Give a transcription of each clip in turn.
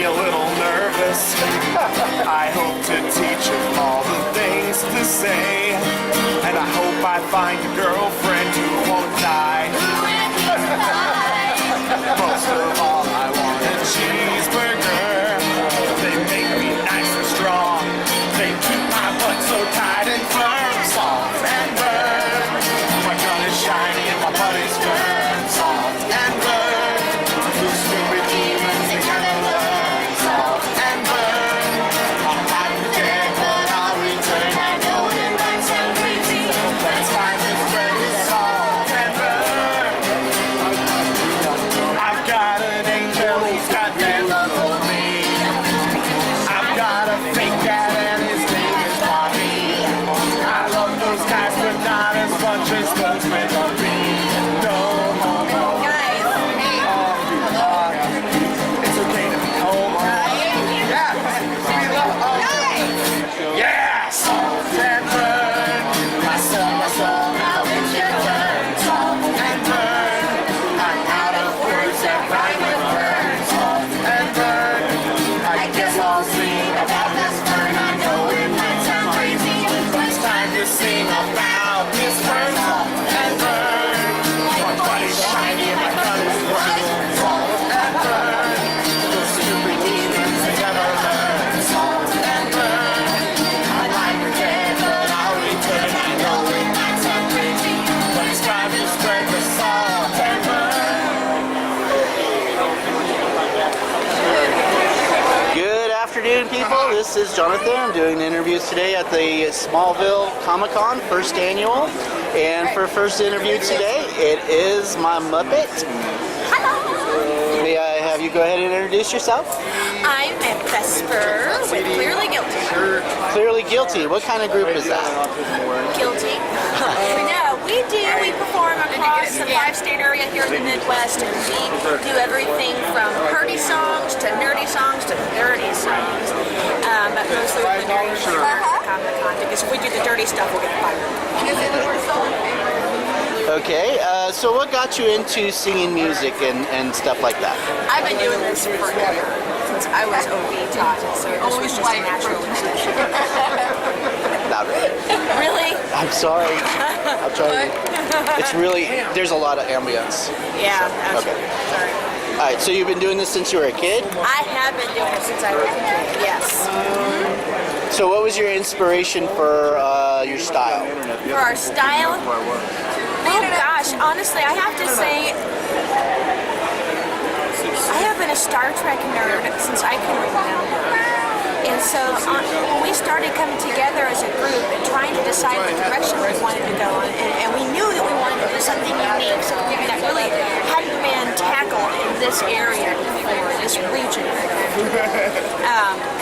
a little nervous. I hope to teach him all the things to say, and I hope I find a girlfriend who won't die. Most of all, I want a cheeseburger. They make me nice and strong. They keep my butt so tight and firm. Soft and burn. My gun is shiny and my butt is firm. Soft and burn. Those stupid demons, they never learn. Soft and burn. I'm not dead, but I'll return. I know it might sound crazy, but it's time to spread this soft and burn. I've got an angel, he's got that love for me. I've got a fake dad and his name is Bobby. I love those guys, but not as much as those men love me. No homo. It's okay to be home. Yeah! Salt and burn. My soul, now it's your turn. Salt and burn. I'm out of words that rhyme with burn. Salt and burn. I guess I'll sing about this burn. I know it might sound crazy, but it's time to sing about this burn. Salt and burn. My body's shiny and my gun is burn. Salt and burn. Those stupid demons, they never learn. Salt and burn. I might pretend, but I'll return. I know it might sound crazy, but it's time to spread the salt and burn. Good afternoon, people. This is Jonathan. I'm doing interviews today at the Smallville Comic-Con, first annual. And for first interview today, it is my Muppet. May I have you go ahead and introduce yourself? I'm at Vesper with Clearly Guilty. Clearly Guilty. What kind of group is that? Guilty? No, we perform across the 5-state area here in the Midwest, and we do everything from purdy songs to nerdy songs to dirty songs. But mostly we're doing Comic-Con, because if we do the dirty stuff, we'll get fired. Okay, so what got you into singing music and stuff like that? I've been doing this forever, since I was OB taught, so this was just a natural extension. Not really. Really? I'm sorry. I'll try to. It's really, there's a lot of ambience. Yeah, Okay. Sorry. All right, so you've been doing this since you were a kid? I have been doing it since I was a kid, yes. So what was your inspiration for your style? For our style, oh gosh, honestly, I have to say, I have been a Star Trek nerd since I can remember. And so when we started coming together as a group and trying to decide the direction we wanted to go in, and we knew that we wanted to do something unique, something that really hadn't been tackled in this area before, this region.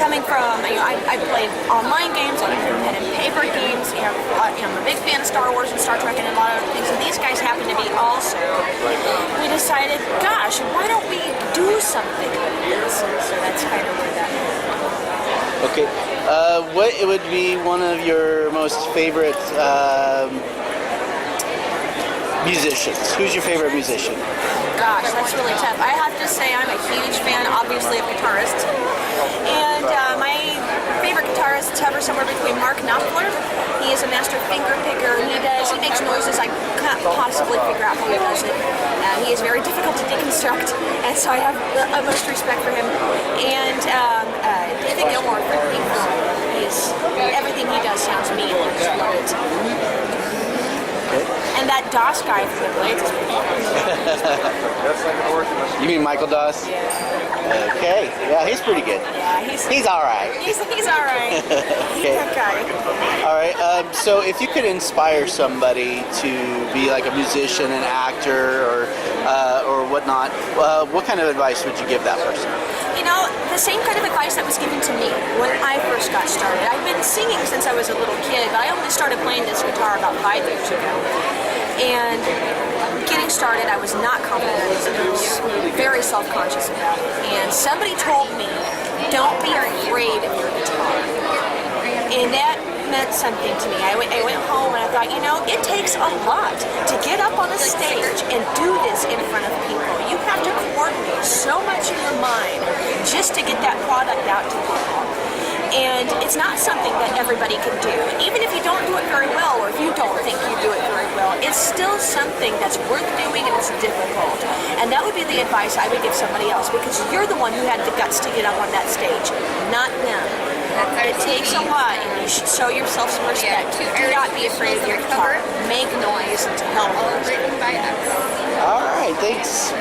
Coming from, I played online games, I played pen and paper games, I'm a big fan of Star Wars and Star Trek and a lot of other things, and these guys happen to be also. We decided, gosh, why don't we do something like this? And so that's kind of where that came. Okay, what would be one of your most favorite musicians? Who's your favorite musician? Gosh, that's really tough. I have to say I'm a huge fan, obviously, of guitarists. And my favorite guitarist hovers somewhere between Mark Knopfler. He is a master finger picker. He makes noises I can't possibly figure out how he does it. He is very difficult to deconstruct, and so I have the utmost respect for him. And David Gilmour, for me, everything he does sounds mean. I just love it. And that Doss guy from the Blades is pretty cool. You mean Michael Doss? Yeah. Okay, yeah, he's pretty good. Yeah, He's all right. He's all right. He's Okay. that guy. All right, so if you could inspire somebody to be like a musician, an actor, or whatnot, what kind of advice would you give that person? You know, the same kind of advice that was given to me when I first got started. I've been singing since I was a little kid, but I only started playing this guitar about 5 years ago. And getting started, I was not confident. I was very self-conscious about it. And somebody told me, don't be afraid of your guitar. And that meant something to me. I went home and I thought, you know, it takes a lot to get up on a stage and do this in front of people. You have to coordinate so much in your mind just to get that it's not something that everybody can do. Even if you don't do it very well, or if you don't think you do it very well, it's still something that's worth doing and it's difficult. And that would be the advice I would give somebody else, because you're the one who had the guts to get up on that stage, not them. It takes a lot, and you should show yourself some respect. Do not be afraid of your guitar. Make noise and tell them. Written by us. All right, thanks.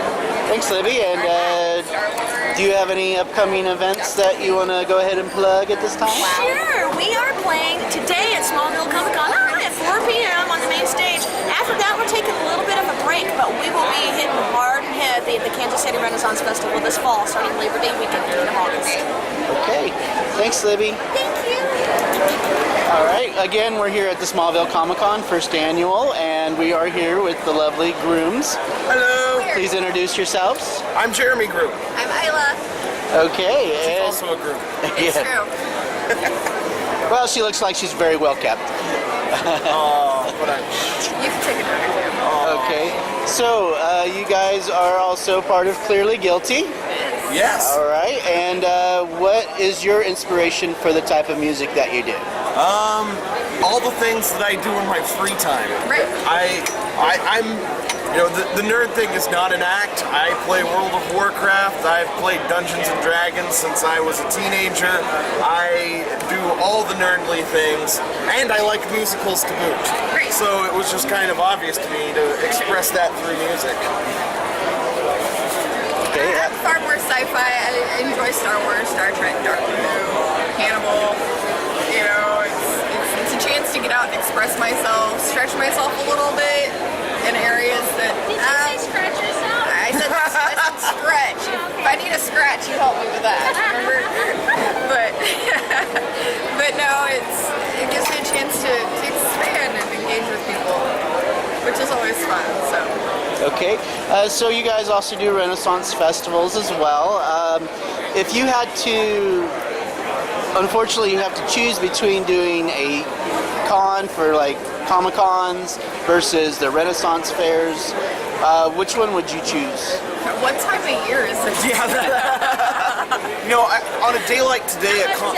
Thanks, Libby. And do you have any upcoming events that you want to go ahead and plug at this time? Sure, we are playing today at Smallville Comic-Con at 4 p.m. on the main stage. After that, we're taking a little bit of a break, but we will be hitting hard and heavy at the Kansas City Renaissance Festival this fall, starting Labor Day weekend in August. Okay, thanks, Libby. Thank you. All right, again, we're here at the Smallville Comic-Con, first annual, and we are here with the lovely grooms. Hello, Please introduce yourselves. I'm Jeremy Groom. I'm Isla. Okay, She's and also a groom. It's yeah. true. Well, she looks like she's very well kept. Oh, but I'm You can take another too. Okay, so you guys are also part of Clearly Guilty. yes. All right, and what is your inspiration for the type of music that you do? All the things that I do in my free time. Right. I'm, you know, the nerd thing is not an act. I play World of Warcraft. I've played Dungeons and Dragons since I was a teenager. I do all the nerdly things, and I like musicals to boot. Great. So it was just kind of obvious to me to express that through music. Okay, I'm far more sci-fi. I enjoy Star Wars, Star Trek, Doctor Who, Hannibal. You know, it's a chance to get out and express myself, stretch myself a little bit in areas that. Did you say scratch yourself? I said stretch. If I need a scratch, you help me with that. Remember? but no, it gives me a chance to expand and engage with people, which is always fun. So. okay. So you guys also do Renaissance festivals as well. If you had to, unfortunately, you have to choose between doing a con for like Comic-Cons versus the Renaissance fairs. Which one would you choose? What time of year is it? Yeah. You know, on a day like today at con.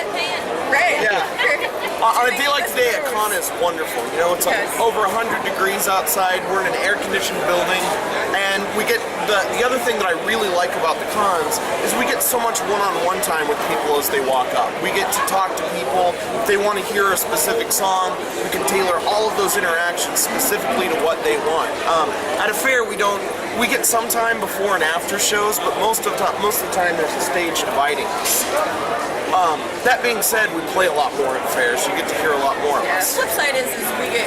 Right. Yeah. On a day like today at con is wonderful. You know, it's like Yes. over 100 degrees outside. We're in an air-conditioned building, and we get the other thing that I really like about the cons is we get so much one-on-one time with people as they walk up. We get to talk to people. If they want to hear a specific song, we can tailor all of those interactions specifically to what they want. At a fair, we get some time before and after shows, but most of the time there's a stage dividing us. That being said, we play a lot more at fairs. You get to hear a lot more of Yeah, us. the flip side is we get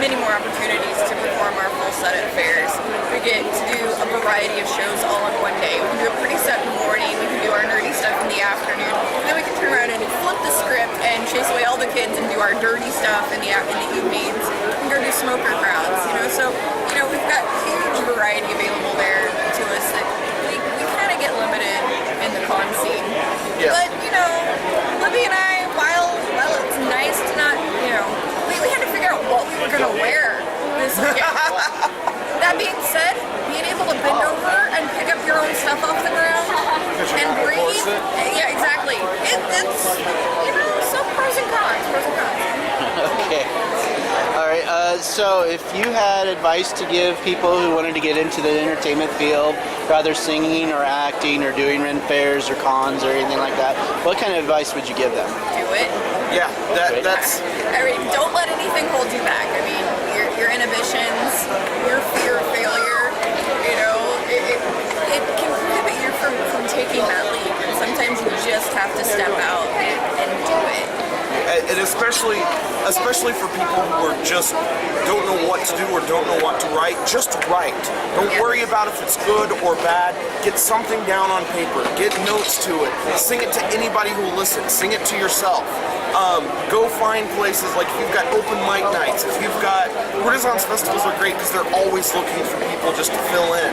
many more opportunities to perform our full set at fairs. We get to do a variety of shows all in one day. We can do a pretty set in the morning, we can do our nerdy stuff in the afternoon, and then we can turn around and flip the script and chase away all the kids and do our dirty stuff in the evenings. We can go do smoker crowds, you know, so, you know, we've got huge variety available there to us that we kind of get limited in the con scene. Yeah. But, you know, Libby and I, while it's nice to not, you know, we had to figure out what we were going to wear this weekend. That being said, being able to bend over and pick up your own stuff off the ground and breathe, yeah, exactly. It's, you know, some pros and cons. Okay. All right. So if you had advice to give people who wanted to get into the entertainment field, rather singing or acting or doing Ren fairs or cons or anything like that, what kind of advice would you give them? Do it. Yeah, that's. I mean, don't let anything hold you back. I mean, your inhibitions, your fear of failure, you know, it can prohibit you from taking that leap. And sometimes you just have to step out and do it. And especially for people who are just don't know what to do or don't know what to write, just write. Don't worry about if it's good or bad. Get something down on paper. Get notes to it. Sing it to anybody who will listen. Sing it to yourself. Go find places like if you've got open mic nights. If you've got Renaissance festivals are great because they're always looking for people just to fill in.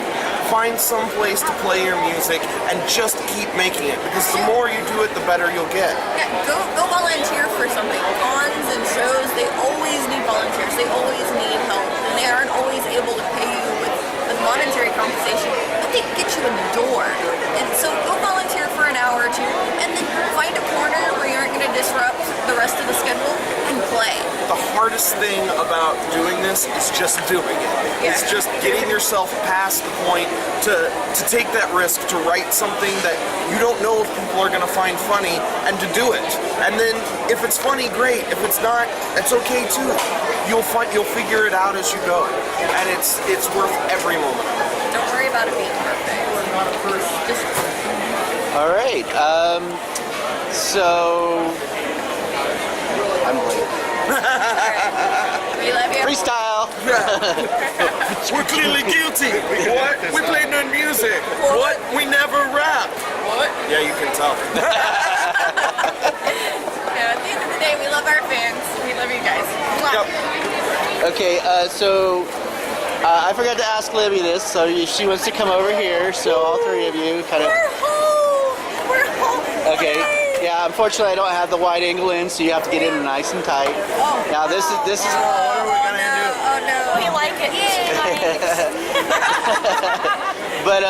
Find some place to play your music and just keep making it because the more you do it, the better you'll get. Yeah, go volunteer for something. Cons and shows, they always need volunteers. They always need help, and they aren't always able to pay you with monetary compensation. But they get you in the door. And so go volunteer for an hour or two, and then find a corner where you aren't going to disrupt the rest of the schedule and play. The hardest thing about doing this is just doing it. Yeah. It's just getting yourself past the point to take that risk, to write something that you don't know if people are going to find funny, and to do it. And then if it's funny, great. If it's not, it's okay too. You'll figure it out as you go, and it's worth every moment. Don't worry about it being perfect. Just All right. So I'm late. we love you. Freestyle. We're clearly guilty. What? We play no music. What? We never rap. What? Yeah, you can tell. Yeah, at the end of the day, we love our fans. We love you guys. Yep. Okay. So I forgot to ask Libby this. So she wants to come over here. So all three of you kind of. We're home. We're home. Okay. Yeah. Unfortunately, I don't have the wide angle in, so you have to get in nice and tight. Oh. Now this is. Oh no. We like it. But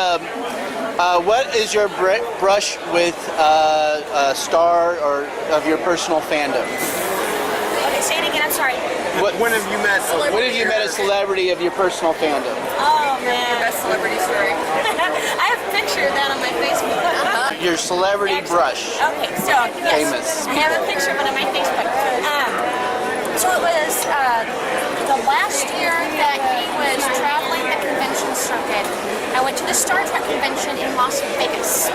what is your brush with a star or of your personal fandom? Okay, say it again. I'm sorry. When have you met? When have you met a celebrity of your personal fandom? Oh Your man. best celebrity story. I have a picture of that on my Facebook. Your celebrity brush. Okay, so yes, Famous I have a picture of it on my Facebook. So it was the last year that he was traveling the convention circuit. I went to the Star Trek convention in Las Vegas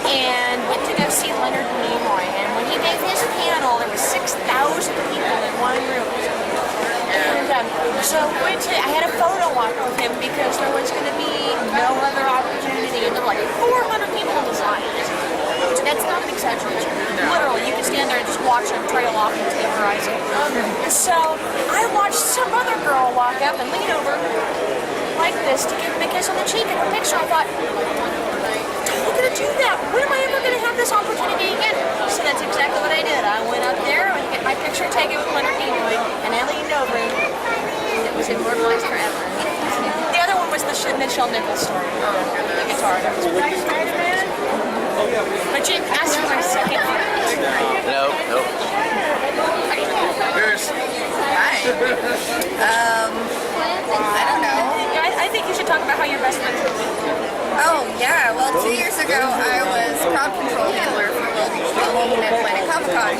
and went to go see Leonard Nimoy. And when he gave his panel, there was 6,000 people in one room. And so I had a photo walk with him because there was going to be no other opportunity. And there were like 400 people in this line. That's not an exaggeration. Literally, you could stand there and just watch them trail off into the horizon. And so I watched some other girl walk up and lean over like this to give him a kiss on the cheek in her picture. I thought, I'm going to do that. When am I ever going to have this opportunity again? So that's exactly what I did. I went up there and get my picture taken with Leonard Nimoy, and I leaned over him. It was immortalized forever. The other one was the Michelle Nichols story. The guitar. That was pretty man. But you asked for my second. No. Here's Hi. I don't know. I think you should talk about how your best friends were. Oh, yeah. Well, 2 years ago, I was crowd control handler for Smallville Comic-Con.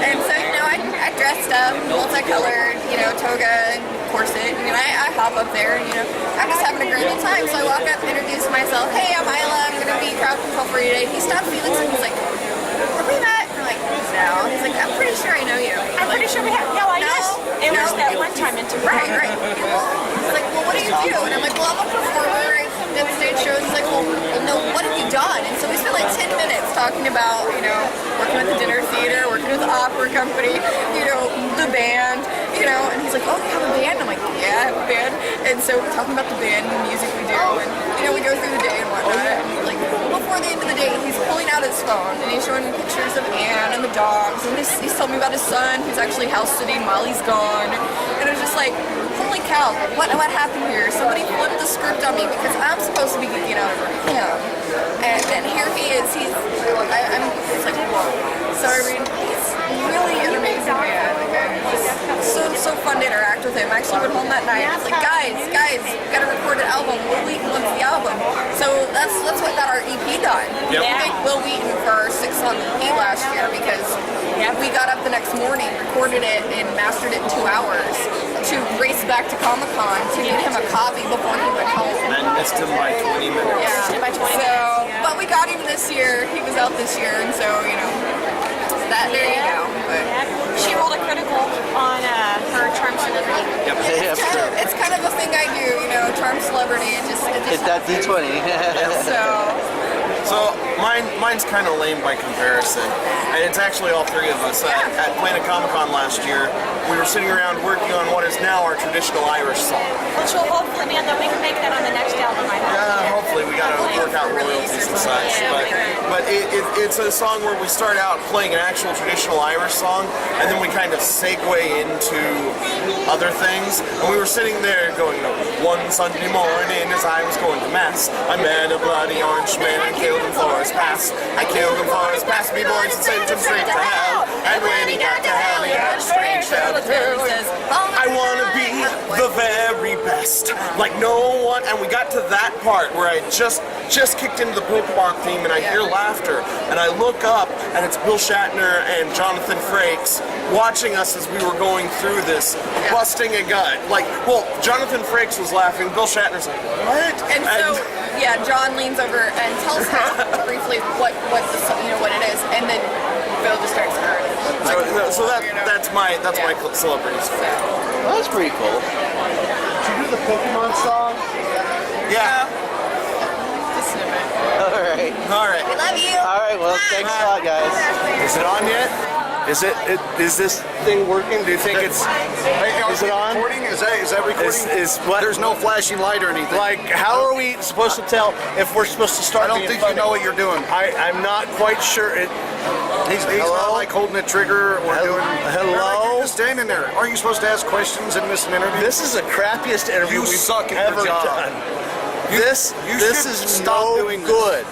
And so, I dressed up, multicolored, toga and corset. And I hop up there, and, I'm just having a great old time. So I walk up and introduce myself. Hey, I'm Isla. I'm going to be crowd control for you today. He stopped Felix and he's like, have we met? And I'm like, no. He's like, I'm pretty sure I know you. I'm pretty sure we have. No, I No, guess it was no. that one time in Right. He's like, well, what do you do? And I'm like, well, I'm a performer. I did stage shows. He's like, well, no, what have you done? And so we spent like 10 minutes talking about, working at the dinner theater, working with the opera company, the band, and he's like, oh, you have a band? I'm like, yeah, I have a band. And so we're talking about the band and the music we do, and, we go through the day and whatnot. And like, before the end of the day, he's pulling out his phone, and he's showing me pictures of Anne and the dogs, and he's telling me about his son, who's actually house sitting while he's gone. And it was just like, holy cow, what happened here? Somebody flipped the script on me because I'm supposed to be geeking out over him. And here he is, I'm it's like, whoa. So he's really an amazing man. So fun to interact with him. I actually went home that night and I was like, guys, we gotta record an album. Will Wheaton wants the album. So that's what got our EP done. Yep. We thanked Will Wheaton for our 6-song EP last year because we got up the next morning, recorded it, and mastered it in 2 hours to race back to Comic-Con to get him a copy before he went home. and missed him by 20 minutes. Yeah, By 20 so, but we got him this year. He was out this year, and so there you go. But She rolled a critical on her charm celebrity. Yeah, for sure. it's kind of a thing I do, charm celebrity. It just Hit that D20. so. So mine's kind of lame by comparison. And it's actually all three of us. At Planet Comic-Con last year, we were sitting around working on what is now our traditional Irish song. Which will hopefully mean that we can make that on the next album, I hope. Hopefully we got to work out royalties and such. But but it's a song where we start out playing an actual traditional Irish song, and then we kind of segue into other things. And we were sitting there going, one Sunday morning as I was going to mass, I met a bloody orange man and killed him for his past. I killed him for his past, me boys, and sent him straight to hell. And when he got to hell, he had a strange tale to tell. He says, I want to be the very best, like no one. And we got to that part where I just kicked into the Pokemon theme, and I hear laughter, and I look up, and it's Bill Shatner and Jonathan Frakes watching us as we were going through this, busting a gut. Like, well, Jonathan Frakes was laughing, Bill Shatner's like, what? And so, yeah, John leans over and tells him briefly what it is, and then Bill just starts crying. So that's my celebrity story. Well, that's pretty cool. Did you do the Pokemon song? Yeah. Just a snippet. All right. We love you. All right. Well, thanks a lot, guys. Is it on yet? Is this thing working? Do you think it's? Is it on? Recording? Is that recording? Is what? There's no flashing light or anything. Like, how are we supposed to tell if we're supposed to start? I don't think you know what you're doing. I'm not quite sure. He's not like holding a trigger or doing. Hello? You're just standing there. Aren't you supposed to ask questions in this interview? This is the crappiest interview You we've suck at your ever job. done. You This should is stop no doing this. good.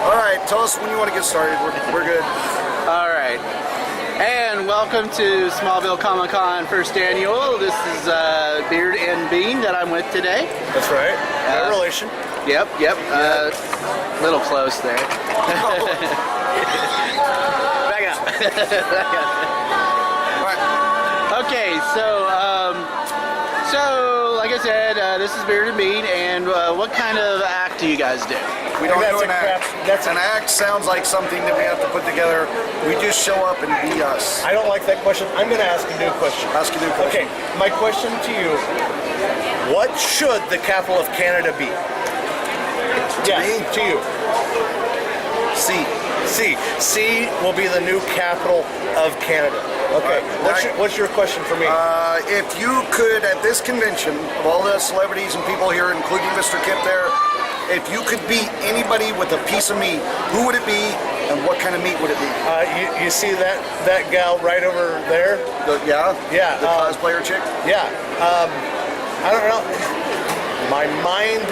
All right, tell us when you want to get started. We're good. All right. And welcome to Smallville Comic-Con first annual. This is Beard and Bean that I'm with today. That's right. No relation. Yep. Little close there. Back up. Okay, so like I said, this is Beard and Bean, and what kind of act do you guys do? We don't That's do an a crap- act. that's a- An act sounds like something that we have to put together. We just show up and be us. I don't like that question. I'm going to ask a new question. Ask a new question. Okay, my question to you: what should the capital of Canada be? me? To you. C will be the new capital of Canada. Okay. What's your question for me? If you could, at this convention, of all the celebrities and people here, including Mr. Kip there, if you could beat anybody with a piece of meat, who would it be, and what kind of meat would it be? You see that gal right over there? Yeah? Yeah, The cosplayer chick? Yeah. I don't know. My mind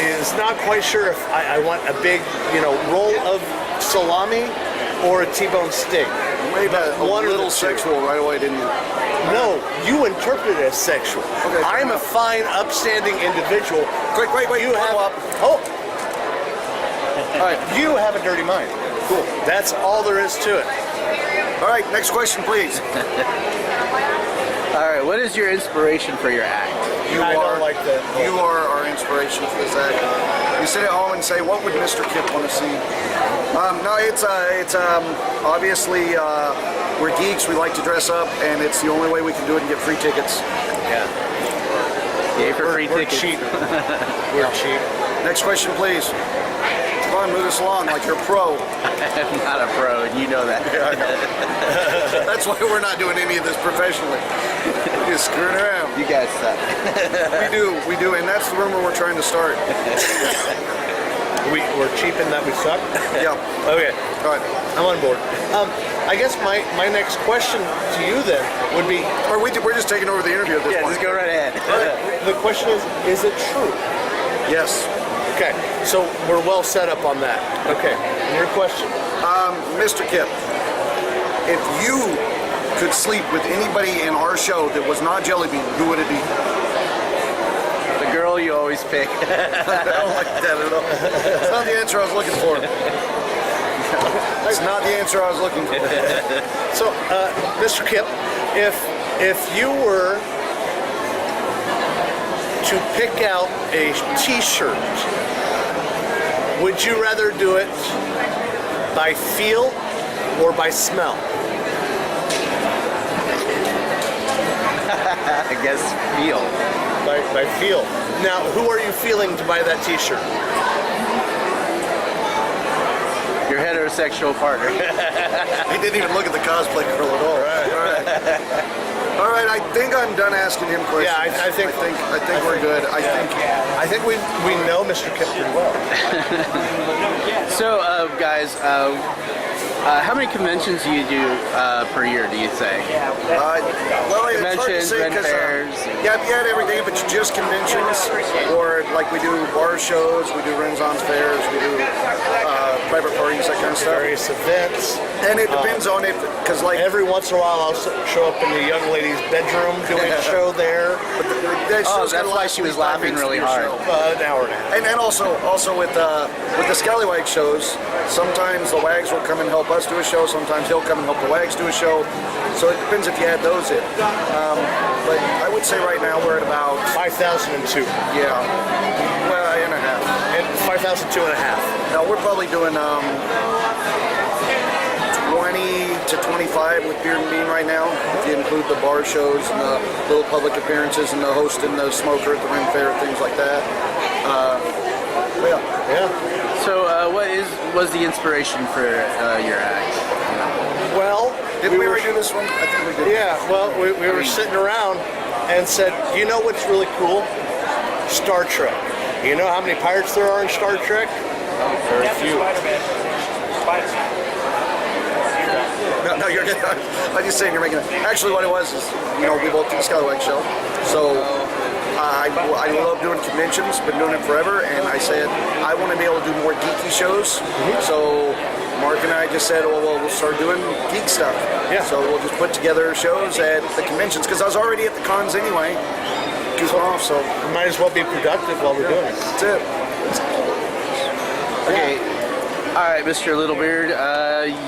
is not quite sure if I want a big, roll of salami or a T-bone steak. You made that a One or the little two. sexual right away, didn't you? No, you interpret it as sexual. Okay, I'm a fine, upstanding individual. Wait, You have follow up. oh, All right. you have a dirty mind. Cool. That's all there is to it. All right, next question, please. All right, what is your inspiration for your act? I don't like that. You are our inspiration for this act. You sit at home and say, what would Mr. Kip want to see? No, it's obviously we're geeks. We like to dress up, and it's the only way we can do it and get free tickets. Yeah. Yay for free We're tickets. cheap. We're cheap. Next question, please. Come on, move us along like you're a pro. I'm not a pro, and you know that. Yeah, I know. That's why we're not doing any of this professionally. We're just screwing around. You guys suck. We do, and that's the rumor we're trying to start. We're cheap in that we suck. Yeah. Okay. All right. I'm on board. I guess my next question to you then would be, Or we're just taking over the interview at this Yeah, point. just go right ahead. the question is it true? Yes. Okay, so we're well set up on that. Okay, and your question? Mr. Kip, if you could sleep with anybody in our show that was not Jelly Bean, who would it be? The girl you always pick. I don't like that at all. It's not the answer I was looking for. It's not the answer I was looking for. So, Mr. Kip, if you were to pick out a T-shirt, would you rather do it by feel or by smell? I guess feel. By feel. Now, who are you feeling to buy that T-shirt? Your heterosexual partner. He didn't even look at the cosplay girl at all. Right. All right, I think I'm done asking him questions. Yeah, I think we're good. I think we know Mr. Kip pretty well. So, guys, how many conventions do you do per year, do you think? Well, it's hard to Conventions, say rent 'cause, fairs. yeah, if you had everything, if it's just conventions, or like we do bar shows, we do Renaissance fairs, we do private parties, that kind of stuff. Various events. And it depends on it, because like Every once in a while, I'll show up in the young lady's bedroom doing a show there. that Oh, show's that's gotta why last she was 45 laughing minutes to really your hard. show. An hour and a half. And also with the Scallywag shows, sometimes the Wags will come and help us do a show, sometimes he'll come and help the Wags do a show. So it depends if you add those in. But I would say right now we're at about, 5,002. well, and a half. And 5,002 and a half. Now we're probably doing 20 to 25 with Beer and Bean right now, if you include the bar shows and the little public appearances and the host and the smoker at the Ren Fair, things like that. Yeah. So, what was the inspiration for your act? Well, Did we already do this one? I think we did. Yeah, well, we were sitting around and said, you know what's really cool? Star Trek. You know how many pirates there are in Star Trek? Very few. No, you're good. I'm just saying you're making it. Actually, what it was is, we both do the Skywag show. So I love doing conventions, been doing it forever, and I said, I want to be able to do more geeky shows. So Mark and I just said, well, we'll start doing geek stuff. Yeah. So we'll just put together shows at the conventions, because I was already at the cons anyway, goofing off, so We might as well be productive while we're doing it. that's it. Okay. All right, Mr. Littlebeard,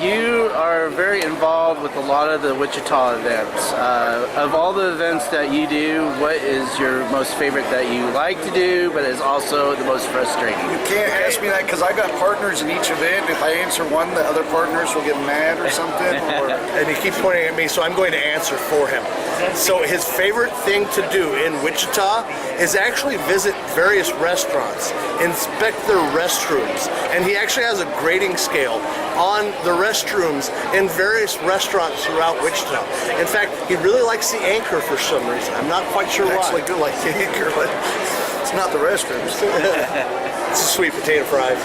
you are very involved with a lot of the Wichita events. Of all the events that you do, what is your most favorite that you like to do, but is also the most frustrating? You can't ask me that, because I got partners in each event. If I answer one, the other partners will get mad or something. Or And he keeps pointing at me, so I'm going to answer for him. So his favorite thing to do in Wichita is actually visit various restaurants, inspect their restrooms, and he actually has a grading scale on the restrooms in various restaurants throughout Wichita. In fact, he really likes the Anchor for some reason. I'm not quite sure I why. actually do like the Anchor, but it's not the restrooms. It's the sweet potato fries.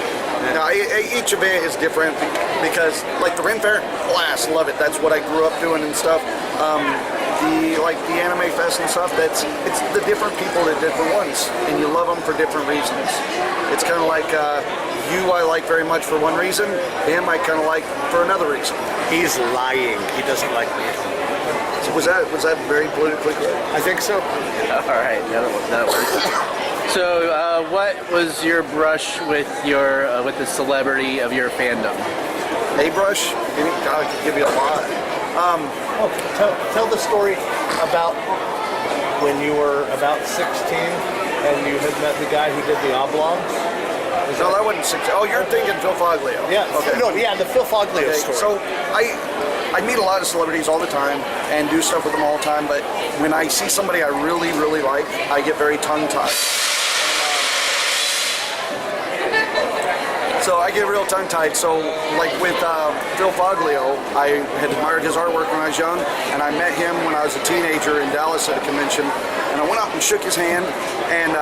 Now, each event is different because, like the Ren Fair, blast, love it. That's what I grew up doing and stuff. The Anime Fest and stuff. It's the different people at different ones, and you love them for different reasons. It's kind of like you, I like very much for one reason. Him, I kind of like for another reason. He's lying. He doesn't like me. So was that very politically correct? I think so. All right, that works. So, what was your brush with the celebrity of your fandom? A brush? I could give you a lot. Tell the story about when you were about 16 and you had met the guy who did the oblongs. No, that wasn't 6. Oh, you're thinking Phil Foglio. Yeah. Okay. No. Yeah, the Phil Foglio Okay, story. so I meet a lot of celebrities all the time and do stuff with them all the time, but when I see somebody I really, really like, I get very tongue-tied. So I get real tongue-tied. So like with Phil Foglio, I had admired his artwork when I was young, and I met him when I was a teenager in Dallas at a convention, and I went up and shook his hand and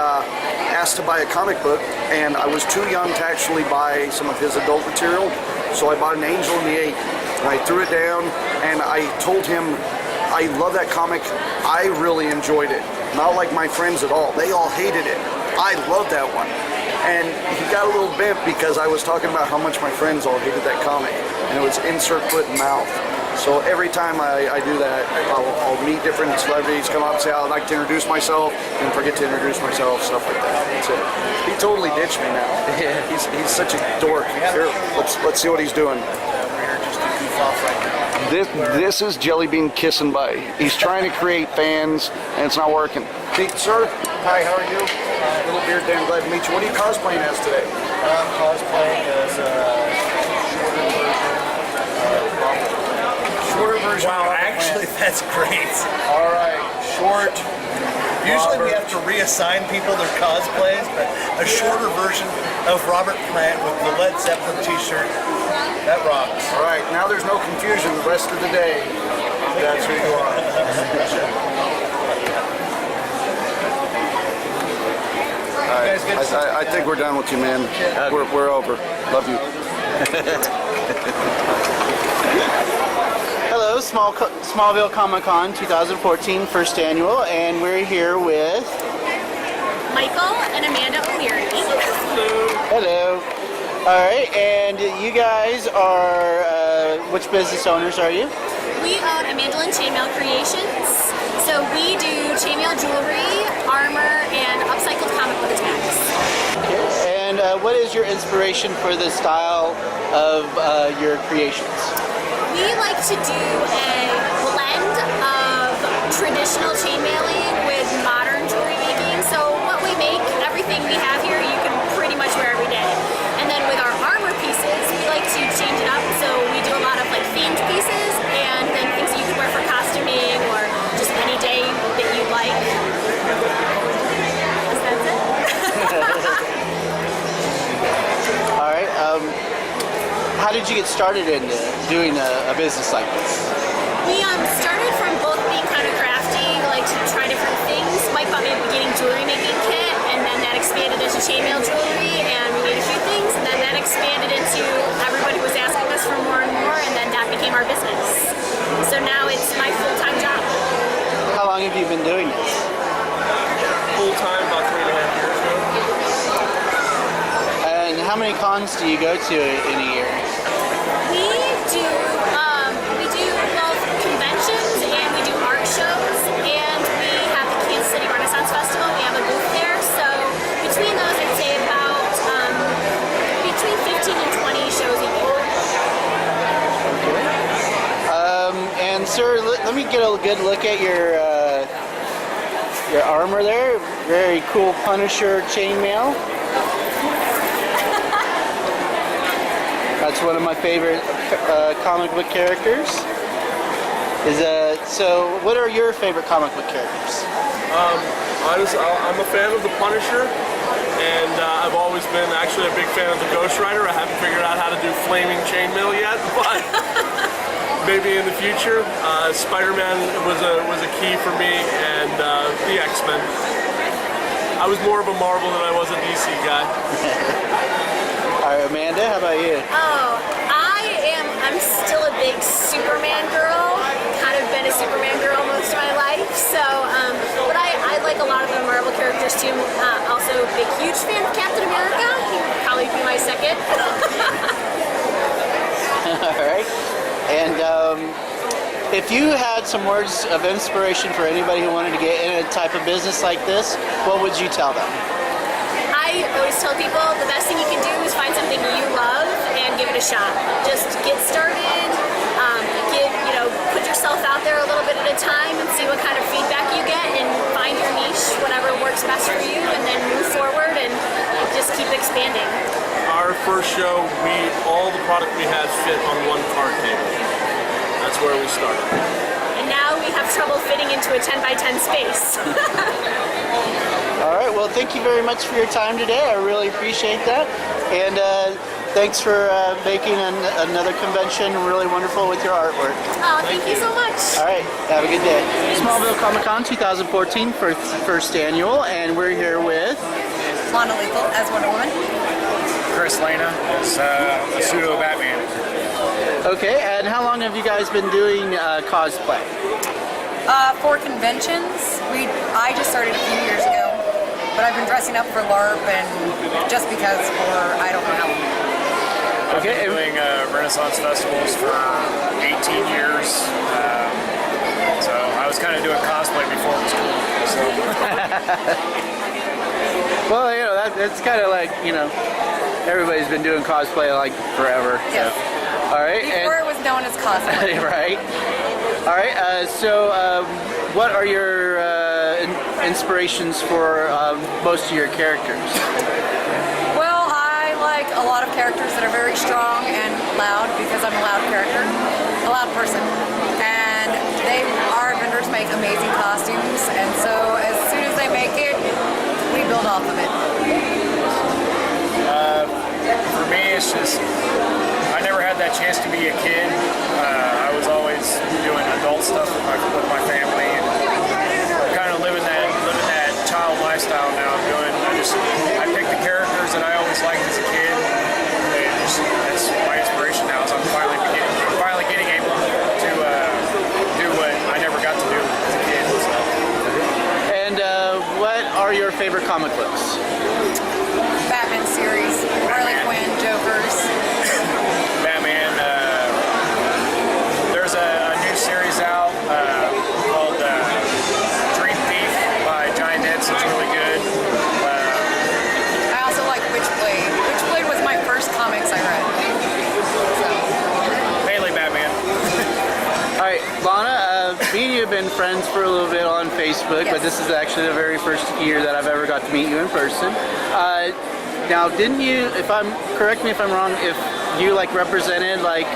asked to buy a comic book, and I was too young to actually buy some of his adult material, so I bought an Angel in the Eight, and I threw it down, and I told him, I love that comic, I really enjoyed it. Not like my friends at all, they all hated it. I love that one. And he got a little bent because I was talking about how much my friends all hated that comic, and it was insert foot and mouth. So every time I do that, I'll meet different celebrities, come up and say, I'd like to introduce myself, and forget to introduce myself, stuff like that. That's it. He totally ditched me now. He's such a dork. Here, let's see what he's doing. This is Jelly Bean kissing by. He's trying to create fans, and it's not working. Pete, sir. Hi, how are you? Little Beard Dan, glad to meet you. What are you cosplaying as today? I'm cosplaying as a Shorter version. Wow, actually, that's great. All right, short. Usually we have to reassign people their cosplays, but a shorter version of Robert Plant with the Led Zeppelin t-shirt, that rocks. All right, now there's no confusion the rest of the day. That's who you are. I think we're done with you, man. We're over. Love you. Hello, Smallville Comic-Con 2014, first annual, and we're here with... Michael and Amanda O'Leary. Hello. All right, and you guys are, which business owners are you? We own Amanda and Chainmail Creations. So we do chainmail jewelry, armor, and upcycled comic book tags. And what is your inspiration for the style of your creations? We like to do a blend of traditional chainmailing with modern jewelry making. So what we make, everything we have here, you can pretty much wear every day. And then with our armor pieces, we like to change it up. So we do a lot of like themed pieces and then things that you can wear for costuming or just any day that you like. That's it. All right. How did you get started in doing a business like this? We started from both being kind of crafty, like to try different things. Mike bought me a beginning jewelry making kit, and then that expanded into chainmail jewelry, and we made a few things, and then that expanded into everybody was asking us for more and more, and then that became our business. So now it's my full-time job. How long have you been doing this? Full time, about 3.5 years ago. And how many cons do you go to in a year? We do both conventions and we do art shows, and we have the Kansas City Renaissance Festival. We have a booth there, so between those, I'd say about between 15 and 20 shows a year. And sir, let me get a good look at your armor there. Very cool Punisher chainmail. That's one of my favorite comic book characters. So what are your favorite comic book characters? I'm a fan of the Punisher, and I've always been actually a big fan of the Ghost Rider. I haven't figured out how to do flaming chainmail yet, but maybe in the future. Spider-Man was a key for me, and the X-Men. I was more of a Marvel than I was a DC guy. All right, Amanda, how about you? Oh, I'm still a big Superman girl. Kind of been a Superman girl most of my life. So, but I like a lot of the Marvel characters too. Also, big, huge fan of Captain America. He would probably be my second. All right. And if you had some words of inspiration for anybody who wanted to get in a type of business like this, what would you tell them? I always tell people the best thing you can do is find something you love and give it a shot. Just get started, put yourself out there a little bit at a time and see what kind of feedback you get and find your niche, whatever works best for you, and then move forward and just keep expanding. Our first show, all the product we had fit on one card table. That's where we started. And now we have trouble fitting into a 10x10 space. All right, well, thank you very much for your time today. I really appreciate that. And thanks for making another convention really wonderful with your artwork. Oh, thank you so much. All right, have a good day. Smallville Comic-Con 2014, first annual, and we're here with... Lana Lethal as Wonder Woman. Chris Lana is a pseudo Batman. Okay, and how long have you guys been doing cosplay? For conventions, I just started a few years ago, but I've been dressing up for LARP and just because for I don't know how long. I've been doing Renaissance festivals for 18 years, so I was kind of doing cosplay before it was cool. So. Well, that's kind of like, everybody's been doing cosplay like forever. Yes. So. All right. Before it was known as cosplay. Right. All right. What are your inspirations for most of your characters? Well, I like a lot of characters that are very strong and loud because I'm a loud character, a loud person. And our vendors make amazing costumes, and so as soon as they make it, we build off of it. For me, it's just, I never had that chance to be a kid. I was always doing adult stuff liked as a kid. That's my inspiration now. Is I'm finally getting able to do what I never got to do as a kid. So. And what are your favorite comic books? Batman series, Harley Quinn, Jokers. Batman. There's a new series out called Dream Thief by Giant Hits. It's really good. I also like Witchblade. Witchblade was my first comics I read. So. Mainly Batman. All right, Lana, me and you have been friends for a little bit on Facebook, but this is actually the very first year that I've ever got to meet you in person. Now, didn't you, correct me if I'm wrong, if you like represented like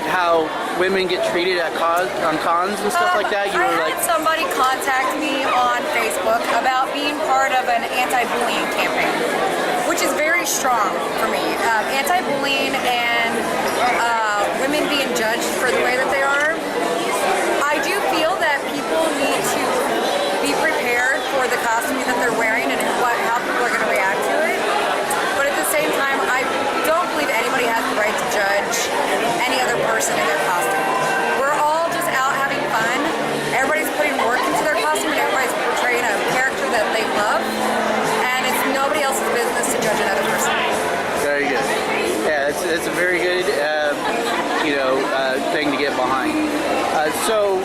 how women get treated at on cons and stuff like that? You I were had like, somebody contact me on Facebook about being part of an anti-bullying campaign, which is very strong for me. Anti-bullying and women being judged for the way that they are. I do feel that people need to be prepared for the costuming that they're wearing and how people are going to react to it. But at the same time, I don't believe anybody has the right to judge any other person in their costume. We're all just out having fun. Everybody's putting work into their costume and everybody's portraying a character that they love. And it's nobody else's business to judge another person. very good. Yeah, it's a very good, thing to get behind. So,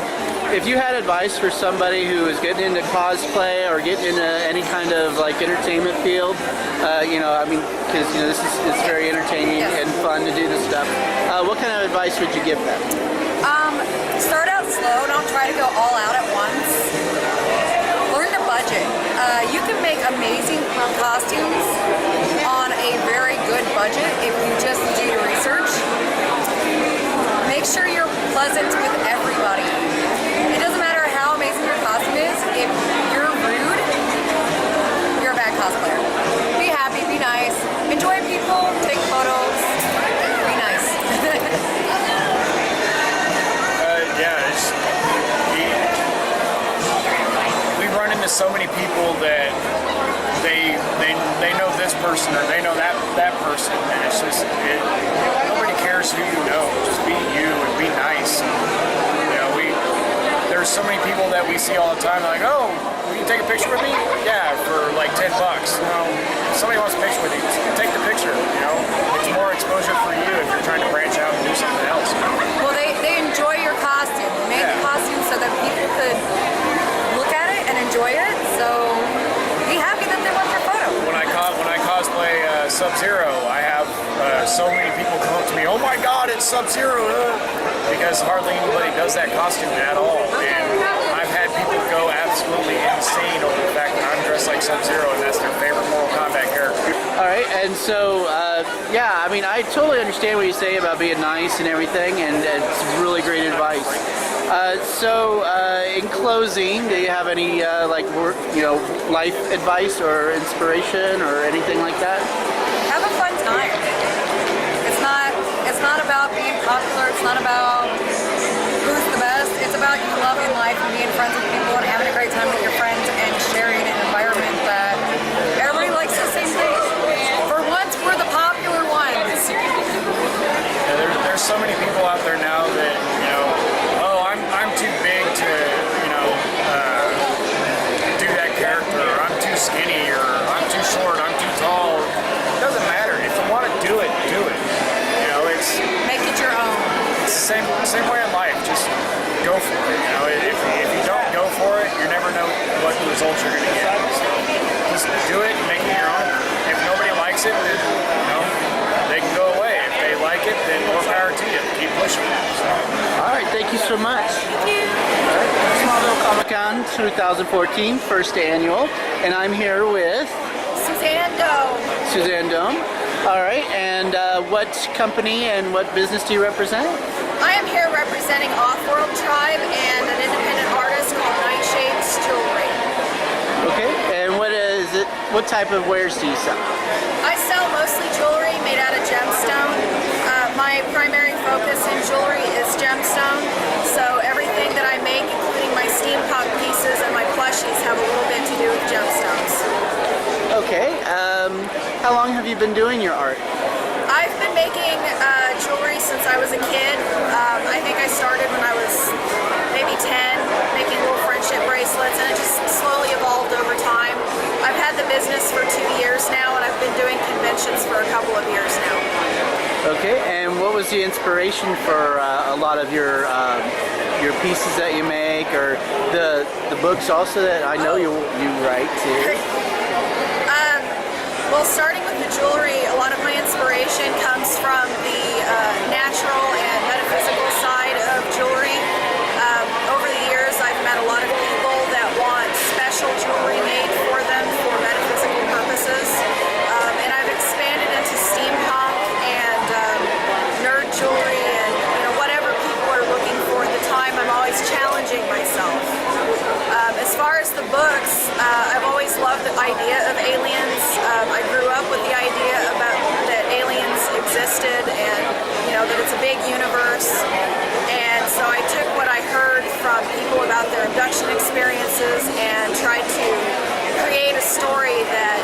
if you had advice for somebody who is getting into cosplay or getting into any kind of like entertainment field, because it's very entertaining and fun to do this stuff. What kind of advice would you give them? Start out slow. Don't try to go all out at once. Learn to budget. You can make amazing costumes on a very good budget if you just do your research. Make sure you're pleasant with everybody. It doesn't matter how amazing your costume is. If you're rude, you're a bad cosplayer. Be happy, be nice, enjoy people, take photos, be nice. We run into so many people that they know this person or they know that person, and it's just nobody cares who you know. Just be you and be nice. There's so many people that we see all the time. Like, oh, will you take a picture with me? Yeah, for like $10. If somebody wants a picture with you, take the picture. It's more exposure for you if you're trying to branch out and do something else. Well, they enjoy your costume. We made the costume so that people could look at it and enjoy it. So be happy that they want your photo. When I cosplay Sub-Zero, I have so many people come up to me, oh my God, it's Sub-Zero, because hardly anybody does that costume at all. And I've had people go absolutely insane over the fact that I'm dressed like Sub-Zero and that's their favorite Mortal Kombat character. All right, and so, I totally understand what you say about being nice and everything, and it's really great advice. In closing, do you have any life advice or inspiration or anything like that? Have a fun time. It's not about being popular. It's not about who's the best. It's about you loving life and being friends with people and having a great time with your friends and sharing an environment that everybody likes the same thing. For once, we're the popular ones. There's so many people out there now that I'm too big to do that character, or I'm too skinny, or I'm too short, I'm too tall. It doesn't matter. If you want to do it, do it. Make it your own. It's the same way in life. Just go for it. If you don't go for it, you never know what results you're going to get. So just do it and make it your own. If nobody likes it, then they can go away. If they like it, then more power to you. Keep pushing it. So. All right, thank you so much. Thank you. Smallville Comic-Con 2014, first annual, and I'm here with Suzanne Doe. Suzanne Dome. All right, and what company and what business do you represent? I am here representing Off-World Tribe and an independent artist called Nightshades Jewelry. Okay, and what is it? What type of wares do you sell? I sell mostly jewelry made out of gemstone. My primary focus in jewelry is gemstone, so everything that I make, including my steampunk pieces and my plushies, have a little bit to do with gemstones. Okay, How long have you been doing your art? I've been making jewelry since I was a kid. I think I started when I was maybe 10, making little friendship bracelets, and it just slowly evolved over time. I've had the business for 2 years now, and I've been doing conventions for a couple of years now. Okay, and what was the inspiration for a lot of your pieces that you make, or the books also that I know you write too? Well, starting with the jewelry, a lot of my inspiration comes from the natural and metaphysical side of jewelry. Over the years, I've met a lot of people that want special jewelry made for them for metaphysical purposes. And I've expanded into steampunk and nerd jewelry and whatever people are looking for at the time. I'm always challenging myself. As far as the books, I've always loved the idea of aliens. I grew up with the idea that aliens existed and that it's a big universe. And so I took what I heard from people about their abduction experiences and tried to create a story that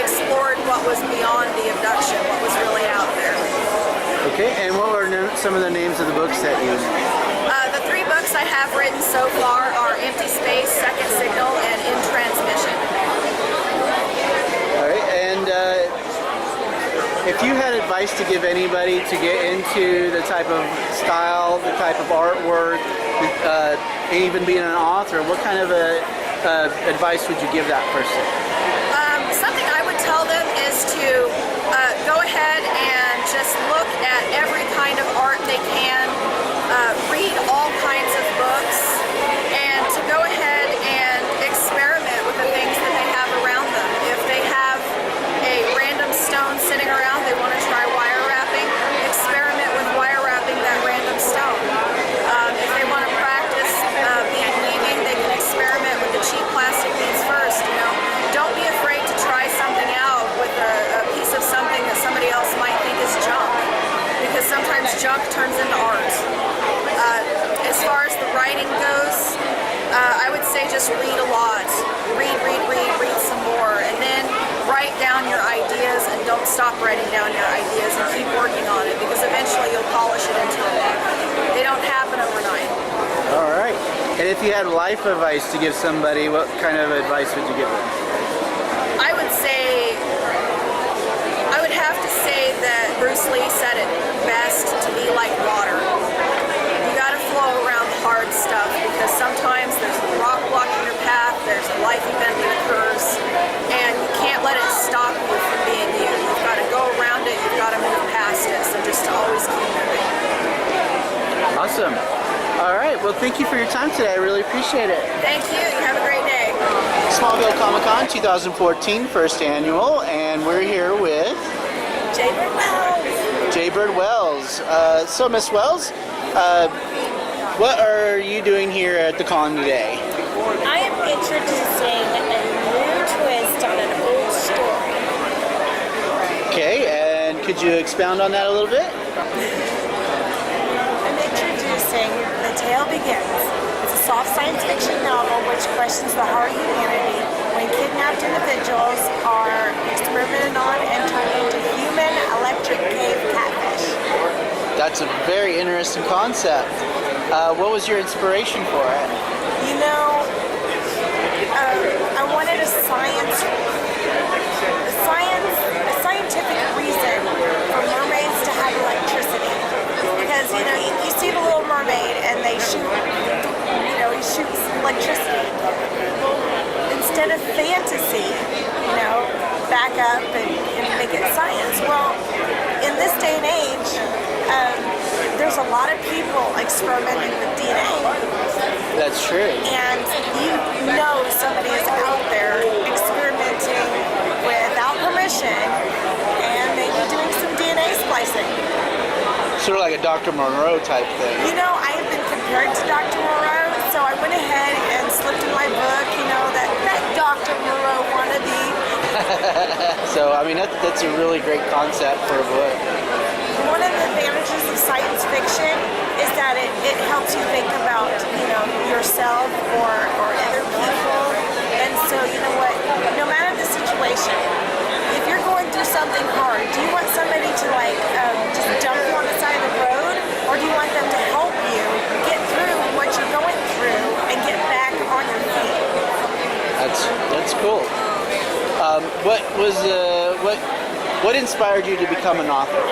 explored what was beyond the abduction, what was really out there. Okay, and what were some of the names of the books that you made? The 3 books I have written so far are Empty Space, Second Signal, and In Transmission. All right, and if you had advice to give anybody to get into the type of style, the type of artwork, even being an author, what kind of advice would you give that person? Something I would tell them is to go ahead and just look at every kind of art they can, read all kinds of books, and to go ahead and experiment with the things that they have around them. If they have a random stone sitting around, they want to try wire wrapping, experiment with wire wrapping that random stone. If they want to practice bead weaving, they can experiment with the cheap plastic beads first. Don't be afraid to try something out with a piece of something that somebody else might think is junk, because sometimes junk turns into art. As far as the writing goes, I would say just read a lot. Read some more, and then write down your ideas, and don't stop writing down your ideas, and keep working on it, because eventually you'll polish it into a book. They don't happen overnight. All right, and if you had life advice to give somebody, what kind of advice would you give them? I would have to say that Bruce Lee said it best, to be like water. You gotta flow around the hard stuff, because sometimes there's a rock blocking your path, there's a life event that occurs, and you can't let it stop you from being you. You've gotta go around it, you've gotta move past it, so just to always keep moving. Awesome. All right, well, thank you for your time today. I really appreciate it. Thank you, you have a great day. Smallville Comic-Con 2014, first annual, and we're here with Jaybird Wells. Jaybird Wells. So, Miss Wells, what are you doing here at the con today? I am introducing a new twist on an old story. Okay, and could you expound on that a little bit? I'm introducing The Tale Begins. It's a soft science fiction novel which questions the heart of humanity when kidnapped individuals are experimented on and turned into human electric cave catfish. That's a very interesting concept. What was your inspiration for it? I wanted a scientific reason for mermaids to have electricity. Because, you see the Little Mermaid and they shoot, he shoots electricity. Well, instead of fantasy, back up and make it science. Well, in this day and age, there's a lot of people experimenting with DNA. That's true. And somebody is out there experimenting without permission and maybe doing some DNA splicing. Sort of like a Dr. Monroe type thing. I have been compared to Dr. Monroe, so I went ahead and slipped in my book, that Dr. Monroe wannabe. So, that's a really great concept for a book. One of the advantages of science fiction is that it helps you think about, yourself or other people. And so, no matter the situation, if you're going through something hard, do you want somebody to like just dump you on the side of the road, or do you want them to help you get through what you're going through and get back on your feet? That's cool. What inspired you to become an author?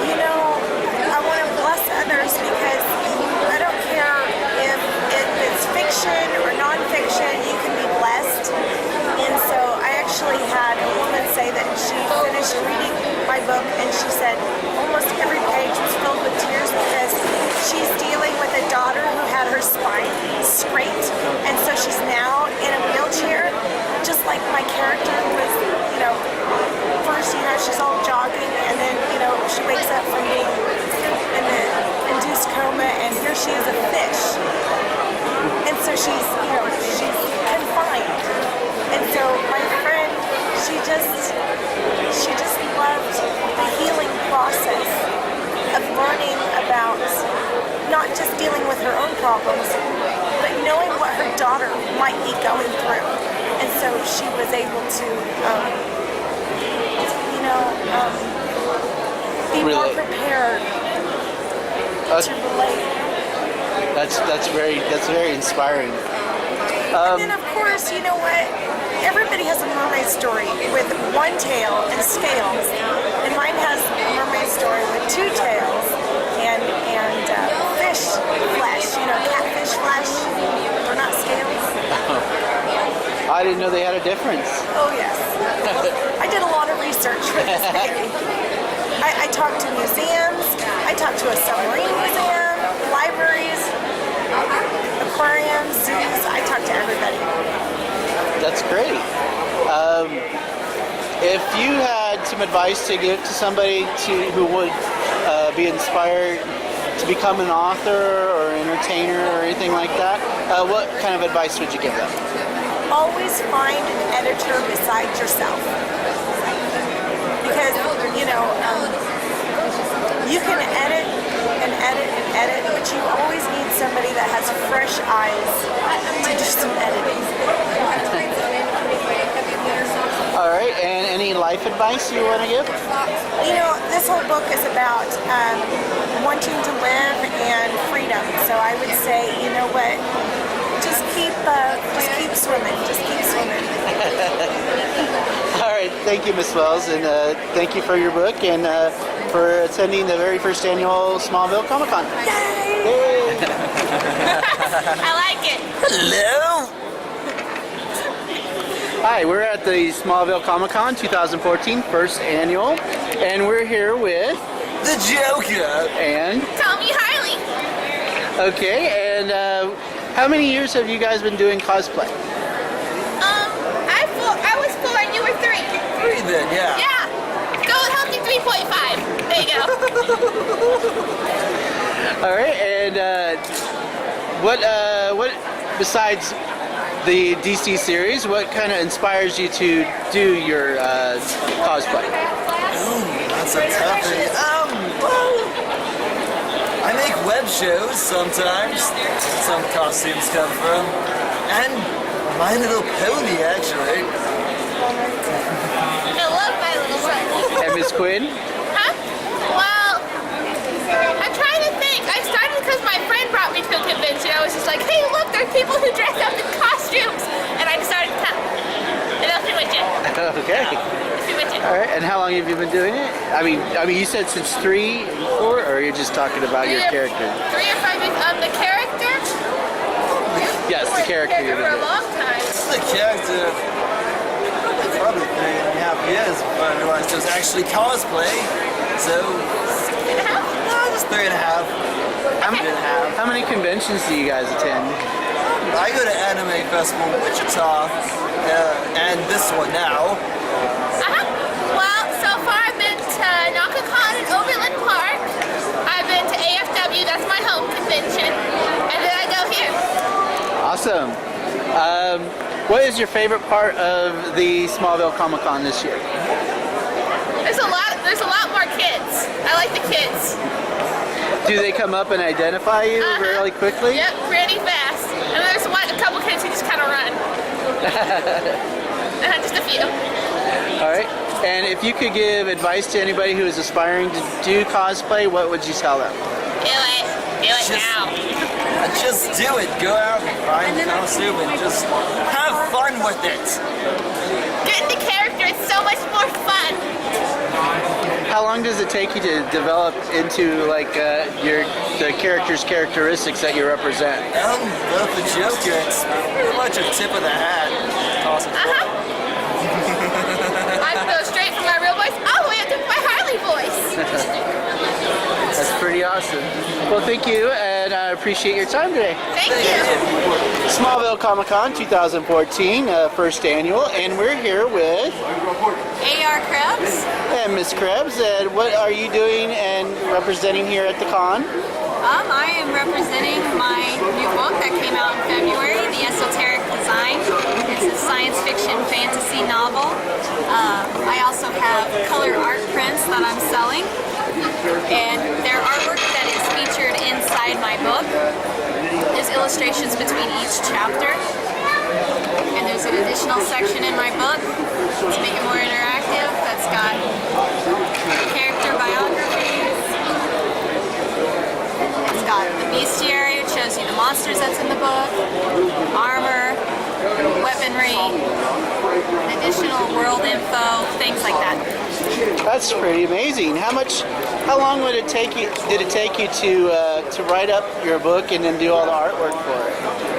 You know, I want to bless others because I don't care if it's fiction or nonfiction, you can be blessed. And so I actually had a woman say that she finished reading my book and she said almost every page was filled with tears because she's dealing with a daughter who had her spine scraped, and so she's now in a wheelchair, just like my character was, you know, first, you know, she's all jogging, and then, you know, she wakes up from being in an induced coma, and here she is a fish. And so she's, you know, she's confined. And so my friend, she just loved the healing process of learning about not just dealing with her own problems, but knowing what her daughter might be going through. And so she was able to, be more Relate. prepared to relate. That's very inspiring. And then of course, you know what? Everybody has a mermaid story with one tail and scales, and mine has a mermaid story with two tails and fish flesh. You know, catfish flesh. They're not scales. I didn't know they had a difference. Oh yes. I did a lot of research for this baby. I talked to museums. I talked to a submarine museum, libraries, aquariums, zoos. I talked to everybody. That's great. If you had some advice to give to somebody who would be inspired to become an author or entertainer or anything like that, what kind of advice would you give them? Always find an editor besides yourself. Because, you know, you can edit and edit and edit, but you always need somebody that has fresh eyes to do some editing. All right, and any life advice you want to give? You know, this whole book is about wanting to live and freedom. So I would say, you know what, just keep swimming. Just keep swimming. All right, thank you, Miss Wells, and thank you for your book and for attending the very first annual Smallville Comic-Con. Yay! I like it. Hello. Hi, we're at the Smallville Comic-Con 2014, first annual, and we're here with the Joker and Tommy Harley. Okay, and how many years have you guys been doing cosplay? I was 4 and you were 3. 3 then, yeah. Yeah. Go healthy 3.5. There you go. All right, and what besides the DC series, what kind of inspires you to do your cosplay? Ooh, that's a toughie. Well, I make web shows sometimes. Some costumes come from, and My Little Pony actually. I love My Little Pony. And Miss Quinn? Huh? Well, I'm trying to think. I started because my friend brought me to a convention. I was just like, hey, look, there are people who dress up in costumes. And I decided to come. And I'll be with you. Okay. I'll be with you. All right, and how long have you been doing it? I mean, you said since 3 and 4, or you're just talking about your character? 3 or 5 years. The character? Yes, the character. For a long time. The character, probably 3.5 years before I realized it was actually cosplay. So, no, just 3.5. How many conventions do you guys attend? I go to Anime Festival in Wichita, and this one now. Well, so far I've been to NakaCon in Overland Park. I've been to AFW, that's my home convention. And then I go here. Awesome. What is your favorite part of the Smallville Comic-Con this year? There's a lot more kids. I like the kids. Do they come up and identify you really quickly? Yep, pretty fast. And there's a couple kids who just kind of run. Just a few. All right. And if you could give advice to anybody who is aspiring to do cosplay, what would you tell them? Do it. Do it now. Just do it. Go out and find a costume and just have fun with it. Get the character. It's so much more fun. How long does it take you to develop into like the character's characteristics that you represent? Well, the Joker, it's pretty much a tip of the hat. Awesome. I can go straight from my real voice all the way up to my Harley voice. That's pretty awesome. Well, thank you, and I appreciate your time today. Thank you. Smallville Comic-Con 2014, first annual, and we're here with AR Krebs. and Miss Krebs. And what are you doing and representing here at the con? I am representing my new book that came out in February, The Esoteric Design. It's a science fiction fantasy novel. I also have color art prints that I'm selling. And their artwork that is featured inside my book. There's illustrations between each chapter. And there's an additional section in my book to make it more interactive that's got character biographies. It's got the bestiary, which shows you the monsters that's in the book, armor, weaponry, additional world info, things like that. That's pretty amazing. How long would it take you? Did it take you to write up your book and then do all the artwork for it?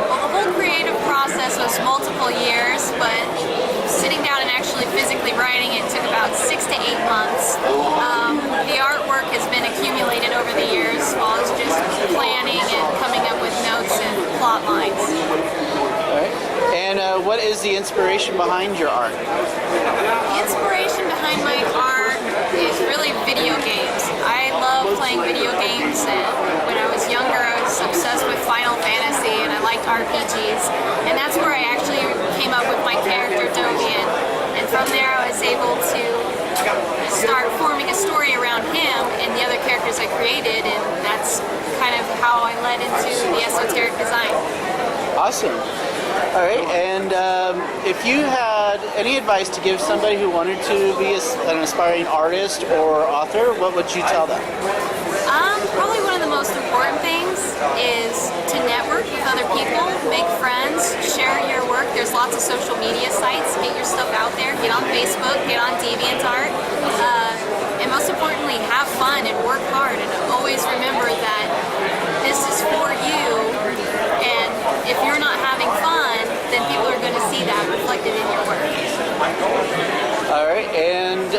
Well, the whole creative process was multiple years, but sitting down and actually physically writing it took about 6 to 8 months. The artwork has been accumulated over the years while I was just planning and coming up with notes and plot lines. All right. And what is the inspiration behind your art? The inspiration behind my art is really video games. I love playing video games, and when I was younger I was obsessed with Final Fantasy and I liked RPGs, and that's where I actually came up with my character Dovian. And from there I was able to start forming a story around him and the other characters I created, and that's kind of how I led into the esoteric design. Awesome. All right, and if you had any advice to give somebody who wanted to be an aspiring artist or author, what would you tell them? Probably one of the most important things is to network with other people, make friends, share your work. There's lots of social media sites. Get your stuff out there. Get on Facebook, get on DeviantArt. And most importantly, have fun and work hard. And always remember that this is for you. And if you're not having fun, then people are going to see that reflected in your work. All right, and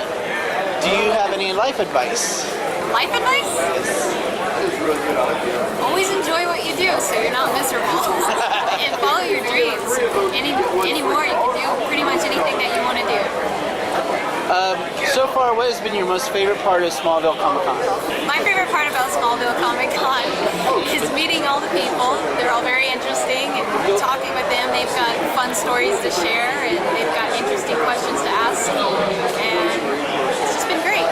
do you have any life advice? Life advice? Always enjoy what you do so you're not miserable. And follow your dreams. Anymore, you can do pretty much anything that you want to do. So far, what has been your most favorite part of Smallville Comic-Con? My favorite part about Smallville Comic-Con is meeting all the people. They're all very interesting, and talking with them. They've got fun stories to share, and they've got interesting questions to ask, and it's just been great.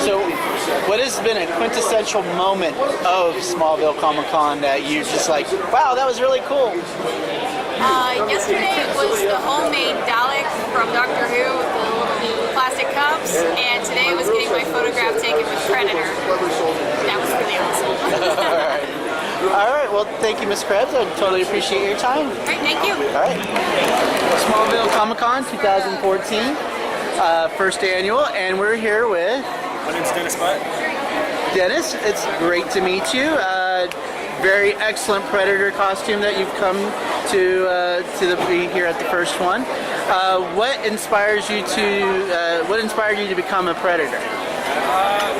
So, what has been a quintessential moment of Smallville Comic-Con that you just like, wow, that was really cool? Yesterday it was the homemade Dalek from Doctor Who with the little plastic cups, and today it was getting my photograph taken with Predator. That was really awesome. All right, well, thank you, Miss Krebs. I totally appreciate your time. All right, thank you. All right. Smallville Comic-Con 2014, first annual, and we're here with... My name's Dennis Butt. Dennis, it's great to meet you. Very excellent Predator costume that you've come to be here at the first one. What inspired you to become a Predator?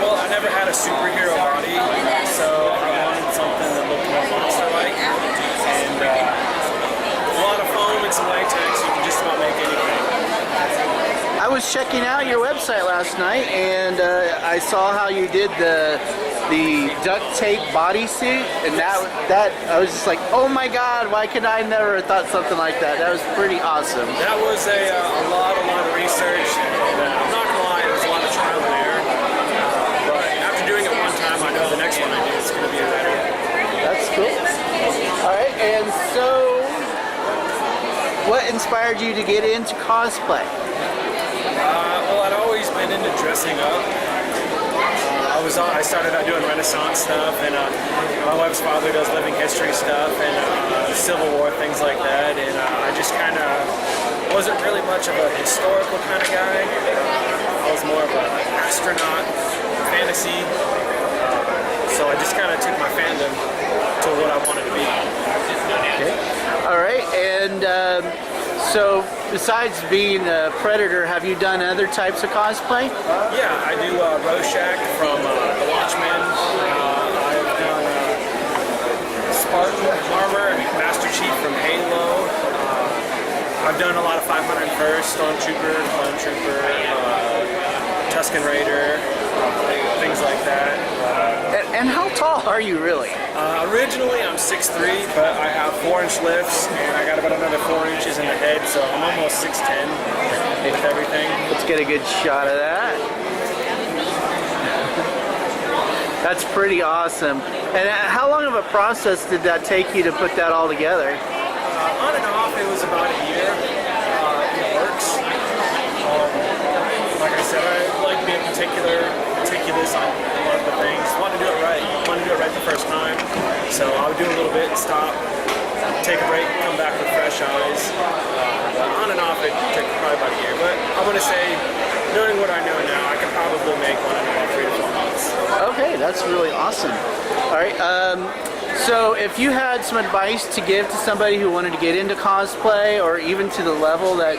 Well, I never had a superhero body, so I wanted something that looked more monster-like. And a lot of foam and some latex, you can just about make anything. I was checking out your website last night, and I saw how you did the duct tape bodysuit, and that I was just like, oh my God, why could I never have thought something like that? That was pretty awesome. That was a lot of research, and I'm not gonna lie, it was a lot of trial and error. But after doing it one time, I know the next one I do is gonna be better. That's cool. All right, and so what inspired you to get into cosplay? Well, I'd dressing up. I started out doing Renaissance stuff, and my wife's father does living history stuff and Civil War, things like that. And I just kind of wasn't really much of a historical kind of guy. I was more of an astronaut, fantasy. So I just kind of took my fandom to what I wanted to be. Okay. All right, and so besides being a Predator, have you done other types of cosplay? Yeah, I do Rorschach from The Watchmen. I've done Spartan Armor, Master Chief from Halo. I've done a lot of 501st, Stormtrooper, Clone Trooper, Tusken Raider, things like that. And how tall are you really? Originally I'm 6'3", but I have 4-inch lifts, and I got about another 4 inches in the head, so I'm almost 6'10" with everything. Let's get a good shot of that. That's pretty awesome. And how long of a process did that take you to put that all together? On and off, it was about a year. It works. Like I said, I like being meticulous on a lot of the things. Want to do it right. Want to do it right the first time. So I would do a little bit, stop, take a break, come back with fresh eyes. On and off, it took probably about a year. But I want to say, knowing what I know now, I could probably make one in about 3 to 4 months. Okay, that's really awesome. All right. So if you had some advice to give to somebody who wanted to get into cosplay, or even to the level that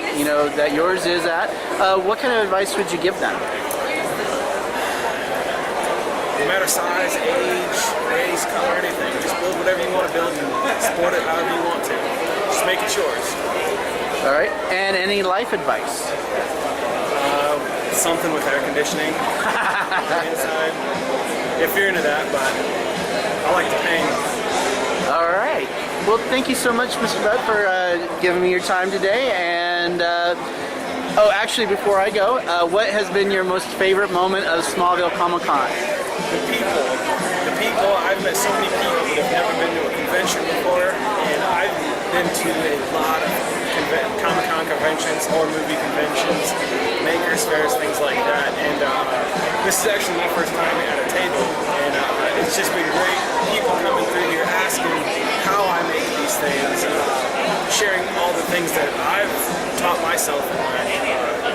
that yours is at, what kind of advice would you give them? No matter size, age, race, color, anything, just build whatever you want to build and sport it however you want to. Just make it yours. All right. And any life advice? Something with air conditioning inside. If you're into that, but I like to paint. All right. Well, thank you so much, Mr. Budd, for giving me your time today. And oh, actually, before I go, what has been your most favorite moment of Smallville Comic-Con? The people. The people. I've met so many people that have never been to a convention before, and I've been to a lot of Comic-Con conventions, horror movie conventions, makers fairs, things like that. And this is actually my first time at a table, and it's just been great. People coming through here asking how I make these things, sharing all the things that I've taught myself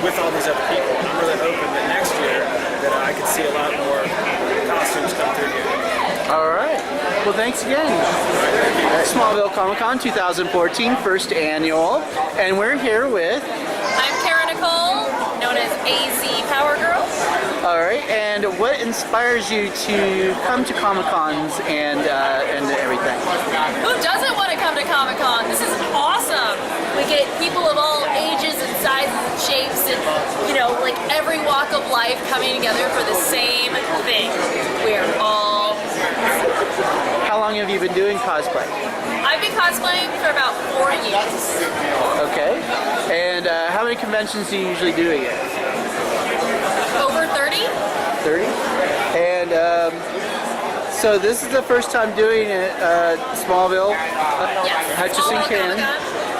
with all these other people. And I'm really hoping that next year that I could see a lot more costumes come through here. All right. Well, thanks again. Smallville Comic-Con 2014, first annual, and we're here with. I'm Kara Nicole, known as AZ Power Girl. All right. And what inspires you to come to Comic-Cons and everything? Who doesn't want to come to Comic-Con? This is awesome. We get people of all ages and sizes and shapes and, like every walk of life coming together for the same thing. We're all... How long have you been doing cosplay? I've been cosplaying for about 4 years. Okay. And how many conventions do you usually do a year? Over 30. 30? And so this is the first time doing it Smallville, Yes. Hutchinson, Canton.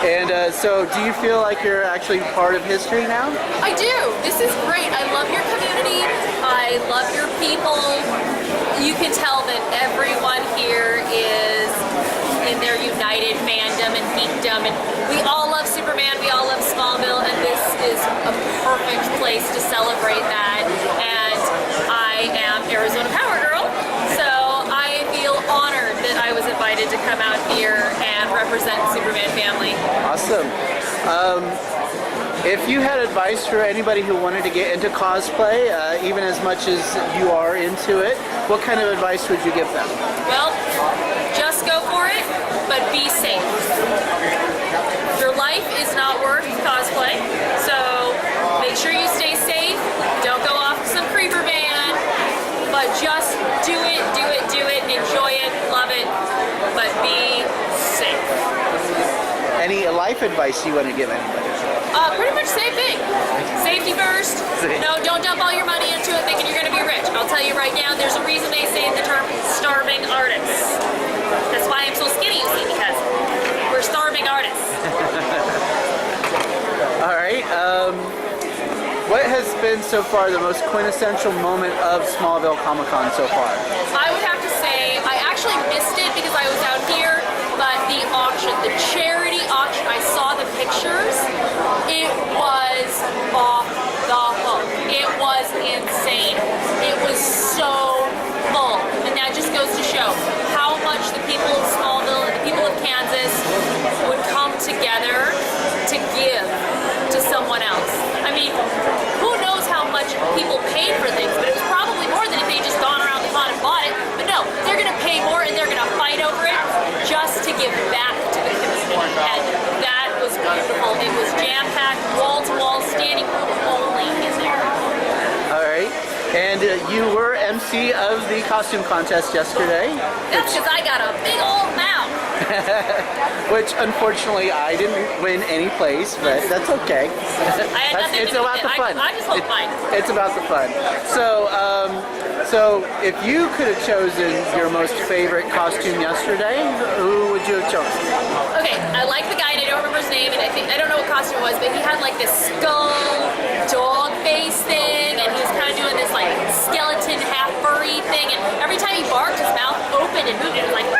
And so do you feel like you're actually part of history now? I do. This is great. I love your community. I love your people. You can tell that everyone here is in their united fandom and geekdom, and we all love Superman, we all love Smallville, and this is a perfect place to celebrate that. And I am Arizona Power Girl, so I feel honored that I was invited to come out here and represent Superman family. Awesome. If you had advice for anybody who wanted to get into cosplay, even as much as you are into it, what kind of advice would you give them? Well, just go for it, but be safe. Your life is not worth cosplay, so make sure you stay safe. Don't go off to some creeper van, but just do it, enjoy it, love it, but be safe. Any life advice you want to give anybody? Pretty much same thing. Safety first. No, don't dump all your money into it thinking you're going to be rich. I'll tell you right now, there's a reason they say the term starving artists. That's why I'm so skinny, you see, because we're starving artists. All right. what has been so far the most quintessential moment of Smallville Comic-Con so far? I would have to say I actually missed it because I was out here, but the auction, the charity auction, I saw the pictures. It was off the hook. It was insane. It was so full, and that just goes to show how much the people of Smallville and the people of Kansas would come together to give to someone else. I mean, who knows how much people paid for things, but it was probably more than if they just gone around the con and bought it. But no, they're going to pay more and they're going to fight over it just to give back to the community. And that was beautiful. It was jam-packed, wall-to-wall, standing room only in there. All right. And you were MC of the costume contest yesterday. That's because I got a big old mouth. Which unfortunately I didn't win any place, but that's okay. I had nothing It's to do about with the it. fun. I just hope mine. It's about the fun. So, so if you could have chosen your most favorite costume yesterday, who would you have chosen? Okay, I like the guy and I don't remember his name, and I don't know what costume it was, but he had like this skull dog face thing, and he was kind of doing this like skeleton half furry thing, and every time he barked, his mouth opened and moved, and it was like,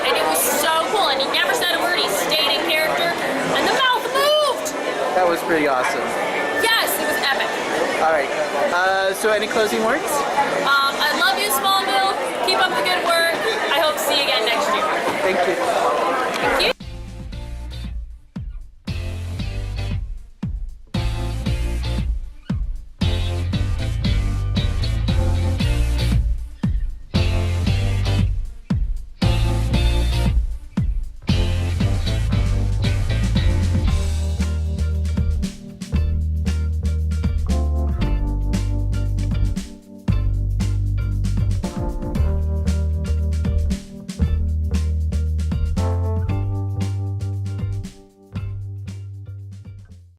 and it was so cool, and he never said a word, he stayed in character, and the mouth moved! That was pretty awesome. Yes, it was epic. All right. So any closing words? I love you, Smallville. Keep up the good work. I hope to see you again next year. Thank you. Thank you.